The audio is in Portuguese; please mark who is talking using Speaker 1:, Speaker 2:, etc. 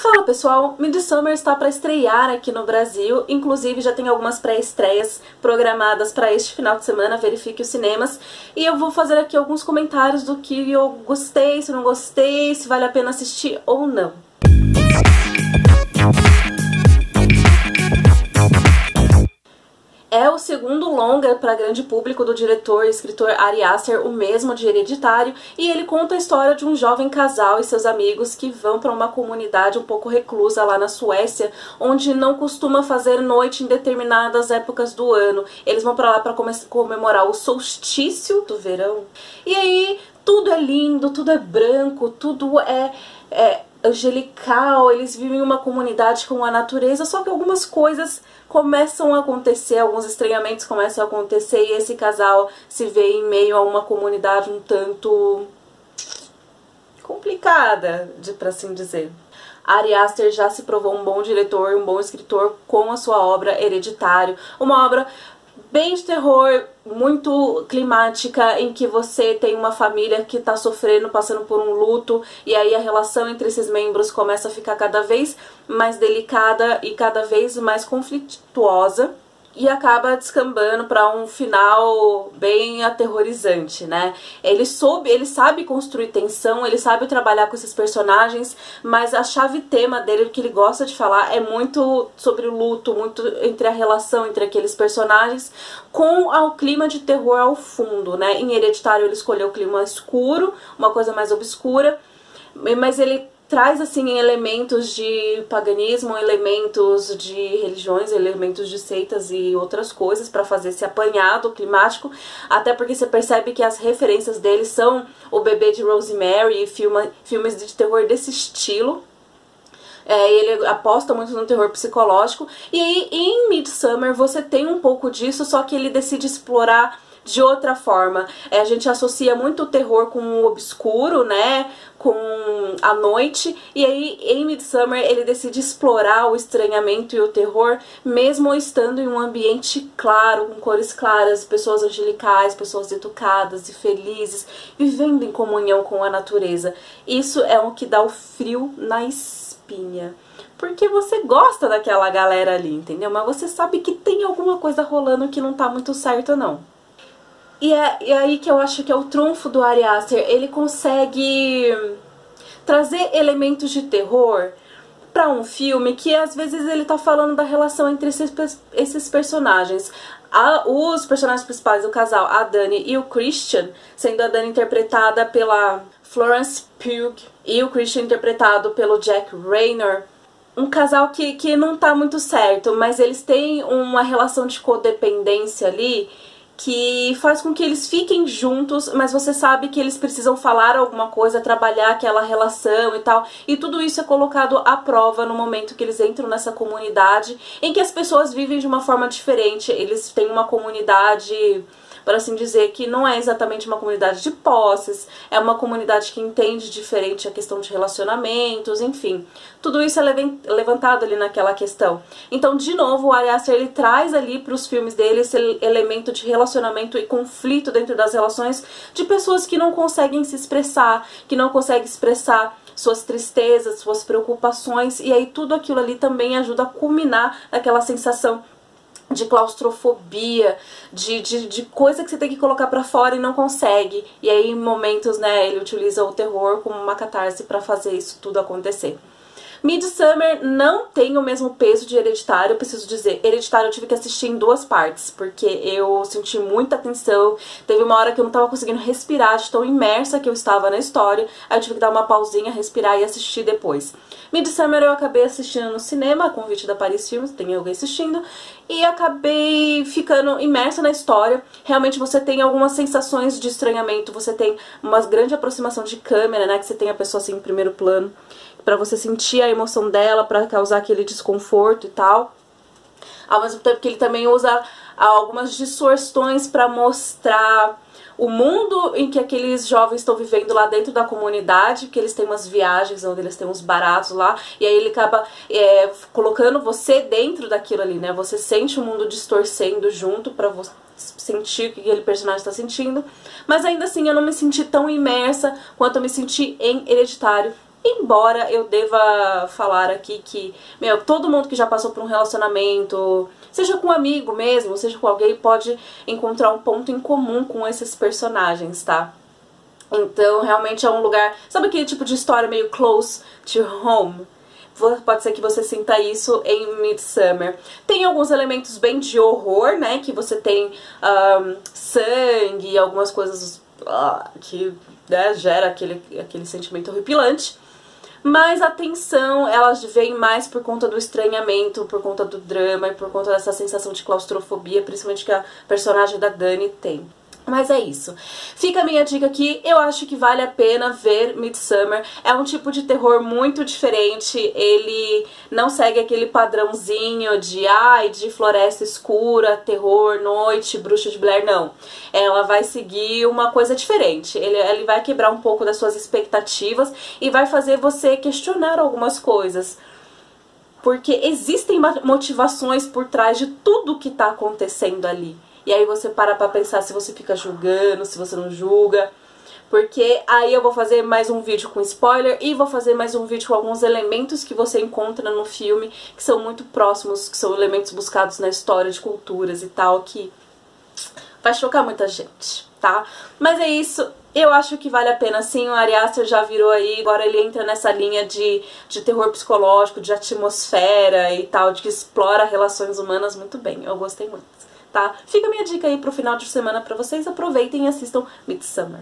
Speaker 1: Fala pessoal, Midsommar está para estrear aqui no Brasil, inclusive já tem algumas pré-estreias programadas para este final de semana, verifique os cinemas, e eu vou fazer aqui alguns comentários do que eu gostei, se não gostei, se vale a pena assistir ou não. É o segundo longa para grande público do diretor e escritor Ari Aster, o mesmo de Hereditário, e ele conta a história de um jovem casal e seus amigos que vão para uma comunidade um pouco reclusa lá na Suécia, onde não costuma fazer noite em determinadas épocas do ano. Eles vão para lá para comemorar o solstício do verão. E aí tudo é lindo, tudo é branco, tudo é angelical, eles vivem em uma comunidade com a natureza, só que algumas coisas começam a acontecer, alguns estranhamentos começam a acontecer e esse casal se vê em meio a uma comunidade um tanto complicada, para assim dizer. Ari Aster já se provou um bom diretor, um bom escritor com a sua obra Hereditário, uma obra bem de terror, muito climática, em que você tem uma família que está sofrendo, passando por um luto, e aí a relação entre esses membros começa a ficar cada vez mais delicada e cada vez mais conflituosa, e acaba descambando para um final bem aterrorizante, né? Ele sabe construir tensão, ele sabe trabalhar com esses personagens, mas a chave tema dele, o que ele gosta de falar, é muito sobre o luto, muito entre a relação entre aqueles personagens, com o clima de terror ao fundo, né? Em Hereditário ele escolheu o clima escuro, uma coisa mais obscura, mas ele traz assim elementos de paganismo, elementos de religiões, elementos de seitas e outras coisas para fazer esse apanhado climático, até porque você percebe que as referências dele são O Bebê de Rosemary e filmes de terror desse estilo. Ele aposta muito no terror psicológico, e aí em Midsommar você tem um pouco disso, só que ele decide explorar de outra forma. A gente associa muito o terror com o obscuro, né, com a noite, e aí em Midsommar ele decide explorar o estranhamento e o terror, mesmo estando em um ambiente claro, com cores claras, pessoas angelicais, pessoas educadas e felizes, vivendo em comunhão com a natureza. Isso é o que dá o frio na espinha. Porque você gosta daquela galera ali, entendeu? Mas você sabe que tem alguma coisa rolando que não tá muito certo, não. E é aí que eu acho que é o trunfo do Ari Aster. Ele consegue trazer elementos de terror para um filme que às vezes ele tá falando da relação entre esses personagens. Os personagens principais do casal, a Dani e o Christian, sendo a Dani interpretada pela Florence Pugh e o Christian interpretado pelo Jack Reynor. Um casal que não tá muito certo, mas eles têm uma relação de codependência ali que faz com que eles fiquem juntos, mas você sabe que eles precisam falar alguma coisa, trabalhar aquela relação e tal, e tudo isso é colocado à prova no momento que eles entram nessa comunidade, em que as pessoas vivem de uma forma diferente. Eles têm uma comunidade, por assim dizer, que não é exatamente uma comunidade de posses, é uma comunidade que entende diferente a questão de relacionamentos, enfim. Tudo isso é levantado ali naquela questão. Então, de novo, o Ari Aster, ele traz ali para os filmes dele esse elemento de relacionamento e conflito dentro das relações de pessoas que não conseguem se expressar, que não conseguem expressar suas tristezas, suas preocupações, e aí tudo aquilo ali também ajuda a culminar naquela sensação de claustrofobia, de coisa que você tem que colocar pra fora e não consegue. E aí em momentos, né, ele utiliza o terror como uma catarse pra fazer isso tudo acontecer. Midsommar não tem o mesmo peso de Hereditário, eu preciso dizer. Hereditário eu tive que assistir em duas partes, porque eu senti muita tensão. Teve uma hora que eu não tava conseguindo respirar, de tão imersa que eu estava na história. Aí eu tive que dar uma pausinha, respirar e assistir depois. Midsommar eu acabei assistindo no cinema, a convite da Paris Filmes, tem alguém assistindo, e acabei ficando imersa na história. Realmente você tem algumas sensações de estranhamento, você tem uma grande aproximação de câmera, né, que você tem a pessoa assim em primeiro plano, pra você sentir a emoção dela, pra causar aquele desconforto e tal. Ao mesmo tempo que ele também usa algumas distorções pra mostrar o mundo em que aqueles jovens estão vivendo lá dentro da comunidade, que eles têm umas viagens onde eles têm uns baratos lá, e aí ele acaba colocando você dentro daquilo ali, né? Você sente o mundo distorcendo junto pra você sentir o que aquele personagem está sentindo, mas ainda assim eu não me senti tão imersa quanto eu me senti em Hereditário, Embora eu deva falar aqui que, meu, todo mundo que já passou por um relacionamento, seja com um amigo mesmo, seja com alguém, pode encontrar um ponto em comum com esses personagens, tá? Então, realmente é um lugar... Sabe aquele tipo de história meio close to home? Pode ser que você sinta isso em Midsommar. Tem alguns elementos bem de horror, né? Que você tem sangue, algumas coisas que, né, gera aquele sentimento horripilante. Mas a tensão, elas vêm mais por conta do estranhamento, por conta do drama e por conta dessa sensação de claustrofobia, principalmente que a personagem da Dani tem. Mas é isso. Fica a minha dica aqui, eu acho que vale a pena ver Midsommar. É um tipo de terror muito diferente, ele não segue aquele padrãozinho de floresta escura, terror, noite, bruxa de Blair, não. Ela vai seguir uma coisa diferente, ele vai quebrar um pouco das suas expectativas e vai fazer você questionar algumas coisas. Porque existem motivações por trás de tudo que tá acontecendo ali. E aí você para pra pensar se você fica julgando, se você não julga. Porque aí eu vou fazer mais um vídeo com spoiler e vou fazer mais um vídeo com alguns elementos que você encontra no filme que são muito próximos, que são elementos buscados na história de culturas e tal, que vai chocar muita gente, tá? Mas é isso, eu acho que vale a pena sim, o Ari Aster já virou aí, agora ele entra nessa linha de terror psicológico, de atmosfera e tal, de que explora relações humanas muito bem, eu gostei muito. Tá? Fica a minha dica aí pro final de semana pra vocês, aproveitem e assistam Midsommar.